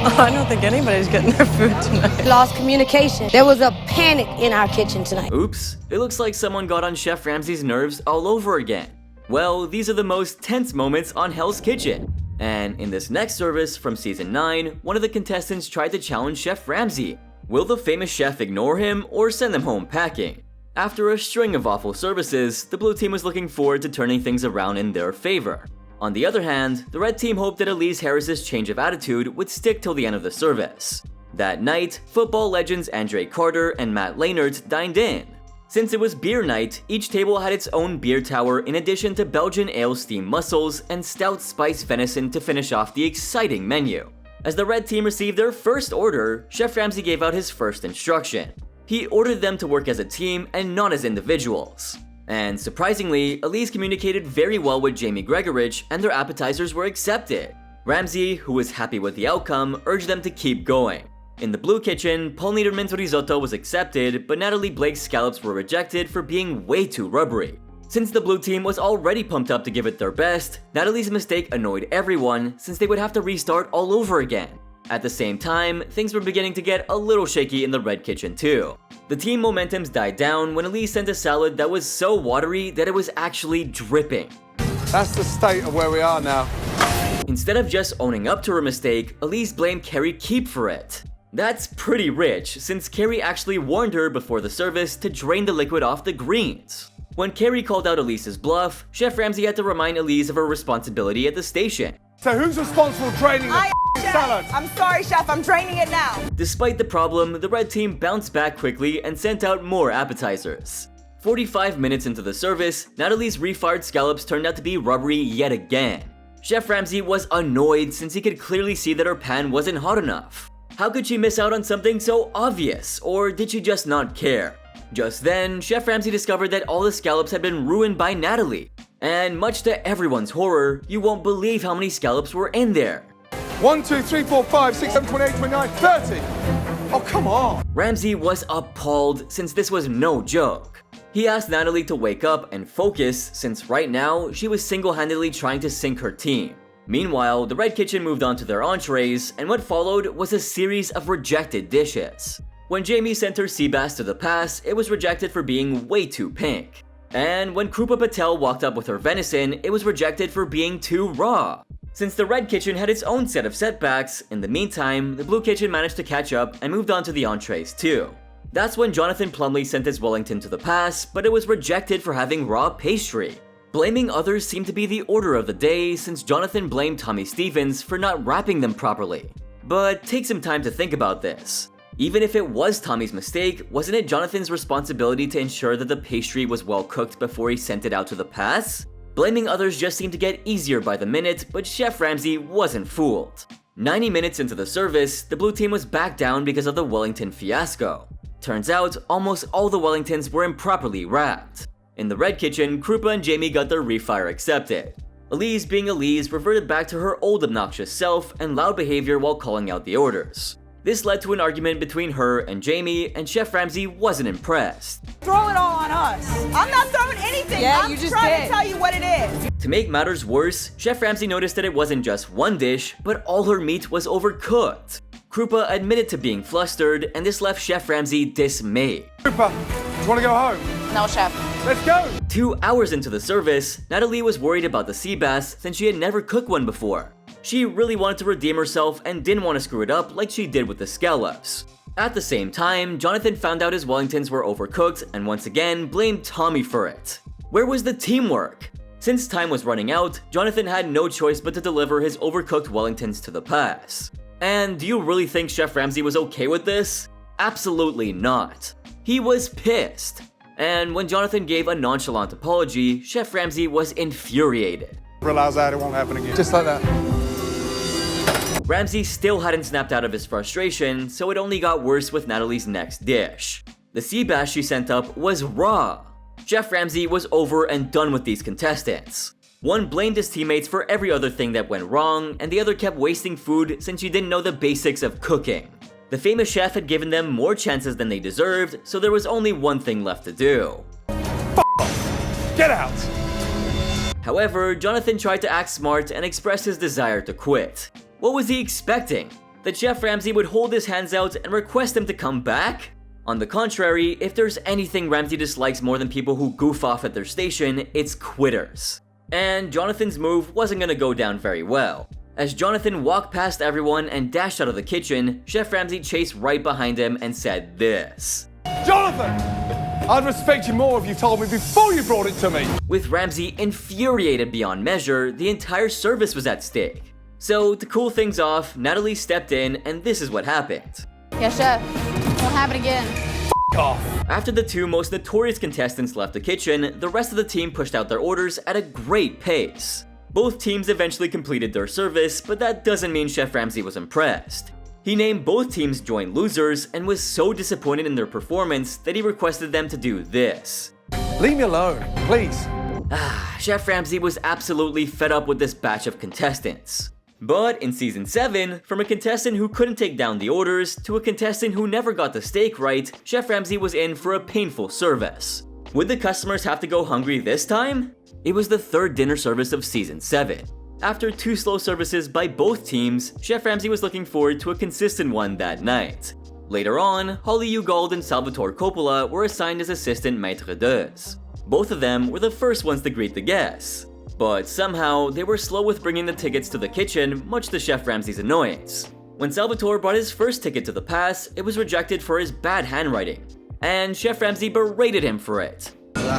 I don't think anybody's getting their food tonight. Lost communication. There was a panic in our kitchen tonight. Oops, it looks like someone got on Chef Ramsay's nerves all over again. Well, these are the most tense moments on Hell's Kitchen. And in this next service from season 9, one of the contestants tried to challenge Chef Ramsay. Will the famous chef ignore him or send them home packing? After a string of awful services, the blue team was looking forward to turning things around in their favor. On the other hand, the red team hoped that Elise Harris's change of attitude would stick till the end of the service. That night, football legends Andre Carter and Matt Leinart dined in. Since it was beer night, each table had its own beer tower in addition to Belgian ale steamed mussels and stout spiced venison to finish off the exciting menu. As the red team received their first order, Chef Ramsay gave out his first instruction. He ordered them to work as a team and not as individuals. And surprisingly, Elise communicated very well with Jamie Gregorich and their appetizers were accepted. Ramsay, who was happy with the outcome, urged them to keep going. In the blue kitchen, Paul Niederman's risotto was accepted, but Natalie Blake's scallops were rejected for being way too rubbery. Since the blue team was already pumped up to give it their best, Natalie's mistake annoyed everyone since they would have to restart all over again. At the same time, things were beginning to get a little shaky in the red kitchen too. The team momentums died down when Elise sent a salad that was so watery that it was actually dripping. That's the state of where we are now. Instead of just owning up to her mistake, Elise blamed Carrie Keep for it. That's pretty rich, since Carrie actually warned her before the service to drain the liquid off the greens. When Carrie called out Elise's bluff, Chef Ramsay had to remind Elise of her responsibility at the station. So who's responsible for draining the salad? I'm sorry, Chef, I'm draining it now. Despite the problem, the red team bounced back quickly and sent out more appetizers. 45 minutes into the service, Natalie's refired scallops turned out to be rubbery yet again. Chef Ramsay was annoyed since he could clearly see that her pan wasn't hot enough. How could she miss out on something so obvious, or did she just not care? Just then, Chef Ramsay discovered that all the scallops had been ruined by Natalie. And much to everyone's horror, you won't believe how many scallops were in there. 1, 2, 3, 4, 5, 6, 7, 28, 29, 30. Oh, come on. Ramsay was appalled since this was no joke. He asked Natalie to wake up and focus since right now she was single-handedly trying to sink her team. Meanwhile, the red kitchen moved on to their entrees, and what followed was a series of rejected dishes. When Jamie sent her sea bass to the pass, it was rejected for being way too pink. And when Krupa Patel walked up with her venison, it was rejected for being too raw. Since the red kitchen had its own set of setbacks, in the meantime, the blue kitchen managed to catch up and moved on to the entrees too. That's when Jonathan Plumley sent his Wellington to the pass, but it was rejected for having raw pastry. Blaming others seemed to be the order of the day since Jonathan blamed Tommy Stevens for not wrapping them properly. But take some time to think about this. Even if it was Tommy's mistake, wasn't it Jonathan's responsibility to ensure that the pastry was well cooked before he sent it out to the pass? Blaming others just seemed to get easier by the minute, but Chef Ramsay wasn't fooled. 90 minutes into the service, the blue team was back down because of the Wellington fiasco. Turns out, almost all the Wellingtons were improperly wrapped. In the red kitchen, Krupa and Jamie got their refire accepted. Elise, being Elise, reverted back to her old obnoxious self and loud behavior while calling out the orders. This led to an argument between her and Jamie, and Chef Ramsay wasn't impressed. Throw it all on us. I'm not throwing anything. Yeah, I'm you just trying did. to tell you what it is. To make matters worse, Chef Ramsay noticed that it wasn't just one dish, but all her meat was overcooked. Krupa admitted to being flustered, and this left Chef Ramsay dismayed. Krupa, do you want to go home? No, Chef. Let's go. 2 hours into the service, Natalie was worried about the sea bass since she had never cooked one before. She really wanted to redeem herself and didn't want to screw it up like she did with the scallops. At the same time, Jonathan found out his Wellingtons were overcooked and once again blamed Tommy for it. Where was the teamwork? Since time was running out, Jonathan had no choice but to deliver his overcooked Wellingtons to the pass. And do you really think Chef Ramsay was okay with this? Absolutely not. He was pissed. And when Jonathan gave a nonchalant apology, Chef Ramsay was infuriated. Realize that it won't happen again. Just like that. Ramsay still hadn't snapped out of his frustration, so it only got worse with Natalie's next dish. The sea bass she sent up was raw. Chef Ramsay was over and done with these contestants. One blamed his teammates for every other thing that went wrong, and the other kept wasting food since she didn't know the basics of cooking. The famous chef had given them more chances than they deserved, so there was only one thing left to do. Get out. However, Jonathan tried to act smart and express his desire to quit. What was he expecting? that Chef Ramsay would hold his hands out and request him to come back? On the contrary, if there's anything Ramsay dislikes more than people who goof off at their station, it's quitters. And Jonathan's move wasn't gonna go down very well. As Jonathan walked past everyone and dashed out of the kitchen, Chef Ramsay chased right behind him and said this. Jonathan! I'd respect you more if you told me before you brought it to me. With Ramsay infuriated beyond measure, the entire service was at stake. So to cool things off, Natalie stepped in and this is what happened. Yeah, chef. Won't happen again. F off. After the two most notorious contestants left the kitchen, the rest of the team pushed out their orders at a great pace. Both teams eventually completed their service, but that doesn't mean Chef Ramsay was impressed. He named both teams joint losers and was so disappointed in their performance that he requested them to do this. Leave me alone, please. Chef Ramsay was absolutely fed up with this batch of contestants. But in season 7, from a contestant who couldn't take down the orders to a contestant who never got the steak right, Chef Ramsay was in for a painful service. Would the customers have to go hungry this time? It was the third dinner service of season 7. After 2 slow services by both teams, Chef Ramsay was looking forward to a consistent one that night. Later on, Holly Ugold and Salvatore Coppola were assigned as assistant maître d'œuvres. Both of them were the first ones to greet the guests. But somehow, they were slow with bringing the tickets to the kitchen, much to Chef Ramsay's annoyance. When Salvatore brought his first ticket to the pass, it was rejected for his bad handwriting. And Chef Ramsay berated him for it.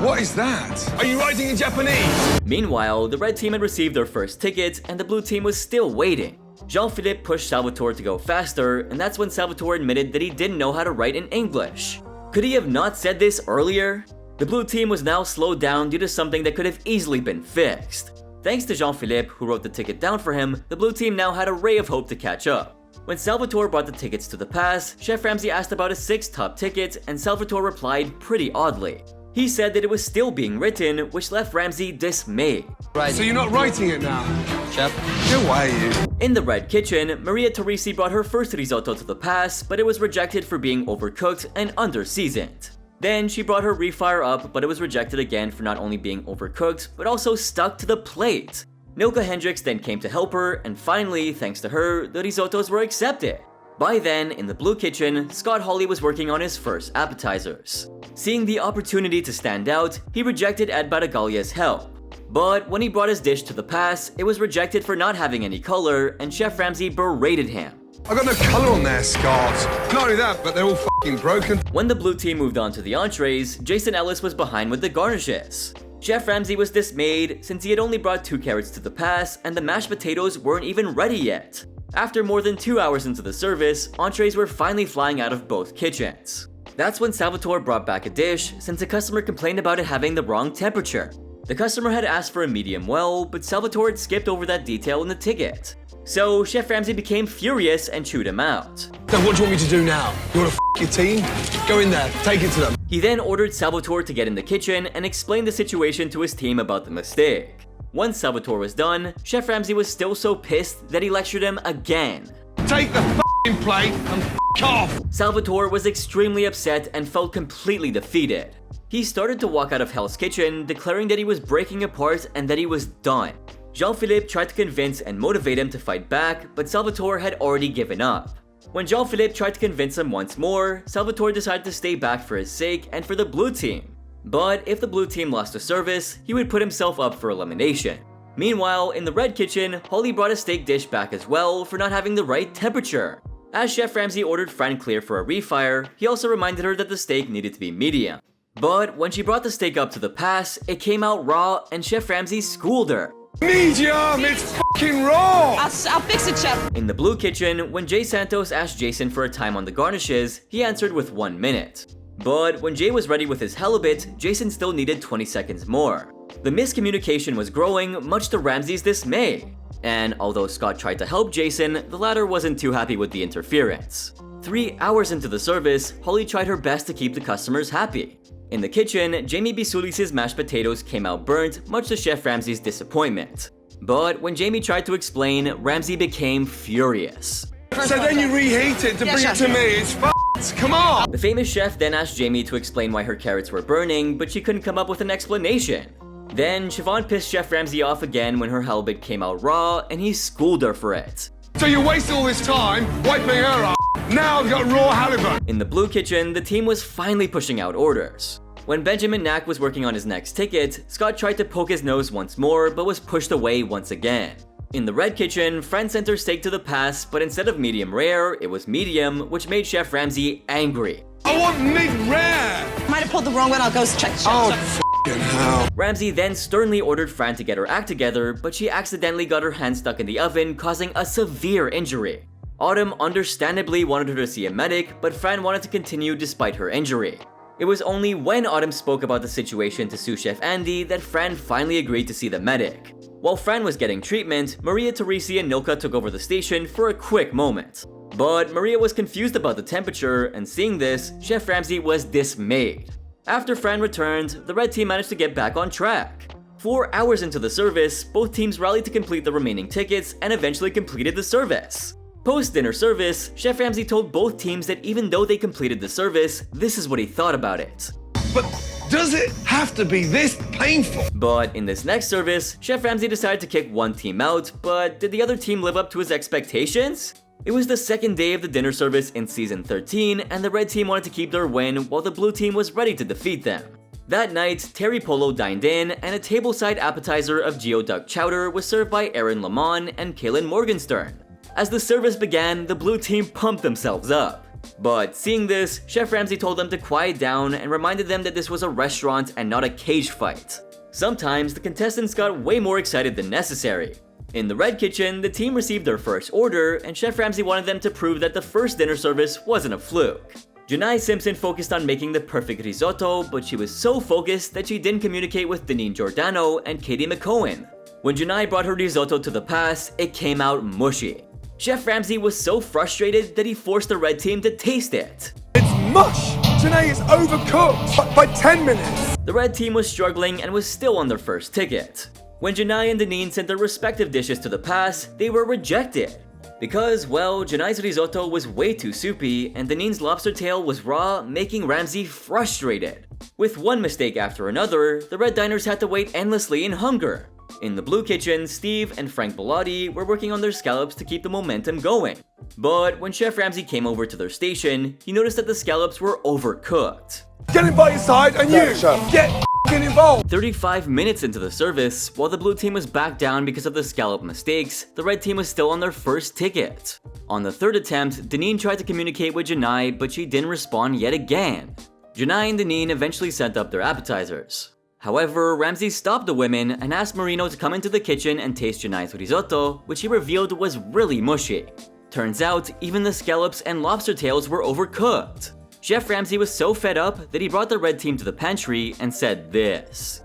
What is that? Are you writing in Japanese? Meanwhile, the red team had received their first ticket, and the blue team was still waiting. Jean-Philippe pushed Salvatore to go faster, and that's when Salvatore admitted that he didn't know how to write in English. Could he have not said this earlier? The blue team was now slowed down due to something that could have easily been fixed. Thanks to Jean-Philippe, who wrote the ticket down for him, the blue team now had a ray of hope to catch up. When Salvatore brought the tickets to the pass, Chef Ramsay asked about his 6 top tickets, and Salvatore replied pretty oddly. He said that it was still being written, which left Ramsay dismayed. So you're not writing it now? Chef. Get away, you. In the red kitchen, Maria Teresi brought her first risotto to the pass, but it was rejected for being overcooked and under-seasoned. Then she brought her refire up, but it was rejected again for not only being overcooked, but also stuck to the plate. Nilka Hendricks then came to help her, and finally, thanks to her, the risottos were accepted. By then, in the blue kitchen, Scott Hawley was working on his first appetizers. Seeing the opportunity to stand out, he rejected Ed Batagalia's help. But when he brought his dish to the pass, it was rejected for not having any color, and Chef Ramsay berated him. I've got no colour on there, Scott. Not only that, but they're all f***ing broken. When the blue team moved on to the entrees, Jason Ellis was behind with the garnishes. Chef Ramsay was dismayed since he had only brought 2 carrots to the pass and the mashed potatoes weren't even ready yet. After more than 2 hours into the service, entrees were finally flying out of both kitchens. That's when Salvatore brought back a dish since a customer complained about it having the wrong temperature. The customer had asked for a medium well, but Salvatore had skipped over that detail in the ticket. So Chef Ramsay became furious and chewed him out. So what do you want me to do now? You want to f*** your team? Go in there, take it to them. He then ordered Salvatore to get in the kitchen and explain the situation to his team about the mistake. Once Salvatore was done, Chef Ramsay was still so pissed that he lectured him again. Take the f***ing plate and f*** off. Salvatore was extremely upset and felt completely defeated. He started to walk out of Hell's Kitchen, declaring that he was breaking apart and that he was done. Jean-Philippe tried to convince and motivate him to fight back, but Salvatore had already given up. When Jean-Philippe tried to convince him once more, Salvatore decided to stay back for his sake and for the blue team. But if the blue team lost the service, he would put himself up for elimination. Meanwhile, in the red kitchen, Holly brought a steak dish back as well for not having the right temperature. As Chef Ramsay ordered Francoeur for a refire, he also reminded her that the steak needed to be medium. But when she brought the steak up to the pass, it came out raw and Chef Ramsay schooled her. Medium, it's f***ing raw. I'll fix it, Chef. In the blue kitchen, when Jay Santos asked Jason for a time on the garnishes, he answered with 1 minute. But when Jay was ready with his halibut, Jason still needed 20 seconds more. The miscommunication was growing, much to Ramsay's dismay. And although Scott tried to help Jason, the latter wasn't too happy with the interference. 3 hours into the service, Holly tried her best to keep the customers happy. In the kitchen, Jamie Bisulis' mashed potatoes came out burnt, much to Chef Ramsay's disappointment. But when Jamie tried to explain, Ramsay became furious. So then you reheat it to bring it to me. It's f***ed. Come on. The famous chef then asked Jamie to explain why her carrots were burning, but she couldn't come up with an explanation. Then Siobhan pissed Chef Ramsay off again when her halibut came out raw, and he schooled her for it. So you wasted all this time wiping her up. Now I've got raw halibut. In the blue kitchen, the team was finally pushing out orders. When Benjamin Knack was working on his next ticket, Scott tried to poke his nose once more but was pushed away once again. In the red kitchen, Fran sent her steak to the pass, but instead of medium rare, it was medium, which made Chef Ramsay angry. I want mid-rare. Might have pulled the wrong one. I'll go check. Oh, f***ing hell. Ramsay then sternly ordered Fran to get her act together, but she accidentally got her hand stuck in the oven, causing a severe injury. Autumn understandably wanted her to see a medic, but Fran wanted to continue despite her injury. It was only when Autumn spoke about the situation to sous chef Andy that Fran finally agreed to see the medic. While Fran was getting treatment, Maria Teresi and Nilka took over the station for a quick moment. But Maria was confused about the temperature, and seeing this, Chef Ramsay was dismayed. After Fran returned, the red team managed to get back on track. 4 hours into the service, both teams rallied to complete the remaining tickets and eventually completed the service. Post-dinner service, Chef Ramsay told both teams that even though they completed the service, this is what he thought about it. But does it have to be this painful? But in this next service, Chef Ramsay decided to kick one team out, but did the other team live up to his expectations? It was the second day of the dinner service in season 13, and the red team wanted to keep their win while the blue team was ready to defeat them. That night, Terry Polo dined in, and a tableside appetizer of geoduck chowder was served by Aaron Lamont and Kaylin Morgenstern. As the service began, the blue team pumped themselves up. But seeing this, Chef Ramsay told them to quiet down and reminded them that this was a restaurant and not a cage fight. Sometimes the contestants got way more excited than necessary. In the red kitchen, the team received their first order, and Chef Ramsay wanted them to prove that the first dinner service wasn't a fluke. Janai Simpson focused on making the perfect risotto, but she was so focused that she didn't communicate with Deneen Giordano and Katie McCohen. When Janai brought her risotto to the pass, it came out mushy. Chef Ramsay was so frustrated that he forced the red team to taste it. It's mush. Janae is overcooked by 10 minutes. The red team was struggling and was still on their first ticket. When Janai and Deneen sent their respective dishes to the pass, they were rejected. Because, well, Janai's risotto was way too soupy and Deneen's lobster tail was raw, making Ramsay frustrated. With one mistake after another, the red diners had to wait endlessly in hunger. In the blue kitchen, Steve and Frank Bellotti were working on their scallops to keep the momentum going. But when Chef Ramsay came over to their station, he noticed that the scallops were overcooked. Get him by your side and you get involved. 35 minutes into the service, while the blue team was back down because of the scallop mistakes, the red team was still on their first ticket. On the third attempt, Deneen tried to communicate with Janai, but she didn't respond yet again. Janai and Deneen eventually sent up their appetizers. However, Ramsay stopped the women and asked Marino to come into the kitchen and taste Janai's risotto, which he revealed was really mushy. Turns out, even the scallops and lobster tails were overcooked. Chef Ramsay was so fed up that he brought the red team to the pantry and said this.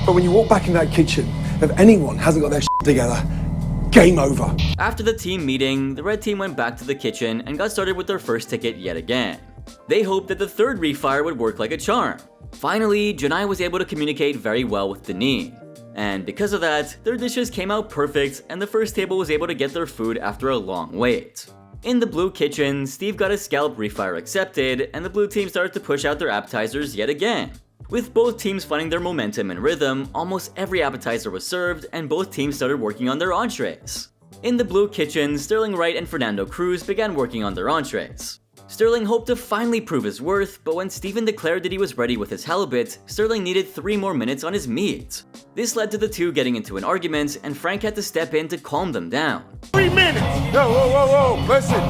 But when you walk back in that kitchen, if anyone hasn't got their shit together, game over. After the team meeting, the red team went back to the kitchen and got started with their first ticket yet again. They hoped that the third refire would work like a charm. Finally, Janai was able to communicate very well with Deneen. And because of that, their dishes came out perfect and the first table was able to get their food after a long wait. In the blue kitchen, Steve got his scallop refire accepted and the blue team started to push out their appetizers yet again. With both teams finding their momentum and rhythm, almost every appetizer was served and both teams started working on their entrees. In the blue kitchen, Sterling Wright and Fernando Cruz began working on their entrees. Sterling hoped to finally prove his worth, but when Steven declared that he was ready with his halibut, Sterling needed 3 more minutes on his meat. This led to the two getting into an argument, and Frank had to step in to calm them down. 3 minutes! No, whoa, listen,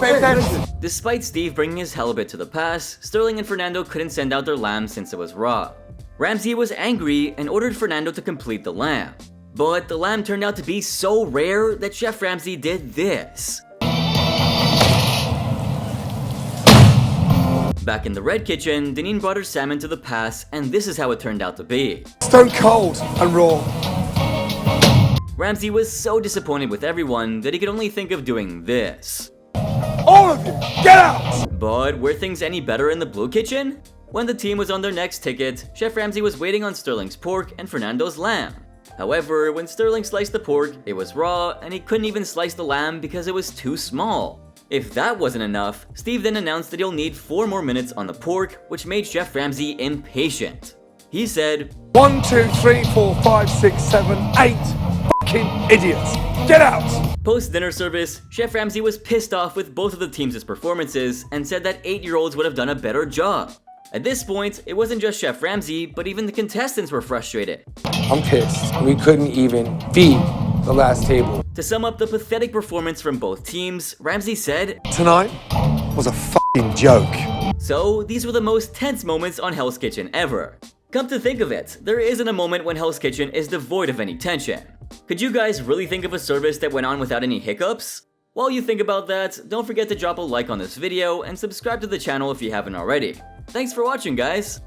pay attention. Despite Steve bringing his halibut to the pass, Sterling and Fernando couldn't send out their lamb since it was raw. Ramsay was angry and ordered Fernando to complete the lamb. But the lamb turned out to be so rare that Chef Ramsay did this. Back in the red kitchen, Deneen brought her salmon to the pass, and this is how it turned out to be. Stone cold and raw. Ramsay was so disappointed with everyone that he could only think of doing this. All of you, get out! But were things any better in the blue kitchen? When the team was on their next ticket, Chef Ramsay was waiting on Sterling's pork and Fernando's lamb. However, when Sterling sliced the pork, it was raw, and he couldn't even slice the lamb because it was too small. If that wasn't enough, Steve then announced that he'll need 4 more minutes on the pork, which made Chef Ramsay impatient. He said, 1, 2, 3, 4, 5, 6, 7, 8 f***ing idiots. Get out! Post-dinner service, Chef Ramsay was pissed off with both of the teams' performances and said that 8-year-olds would have done a better job. At this point, it wasn't just Chef Ramsay, but even the contestants were frustrated. I'm pissed. We couldn't even feed the last table. To sum up the pathetic performance from both teams, Ramsay said, Tonight was a f***ing joke. "So, these were the most tense moments on Hell's Kitchen ever." Come to think of it, there isn't a moment when Hell's Kitchen is devoid of any tension. Could you guys really think of a service that went on without any hiccups? While you think about that, don't forget to drop a like on this video and subscribe to the channel if you haven't already. Thanks for watching, guys!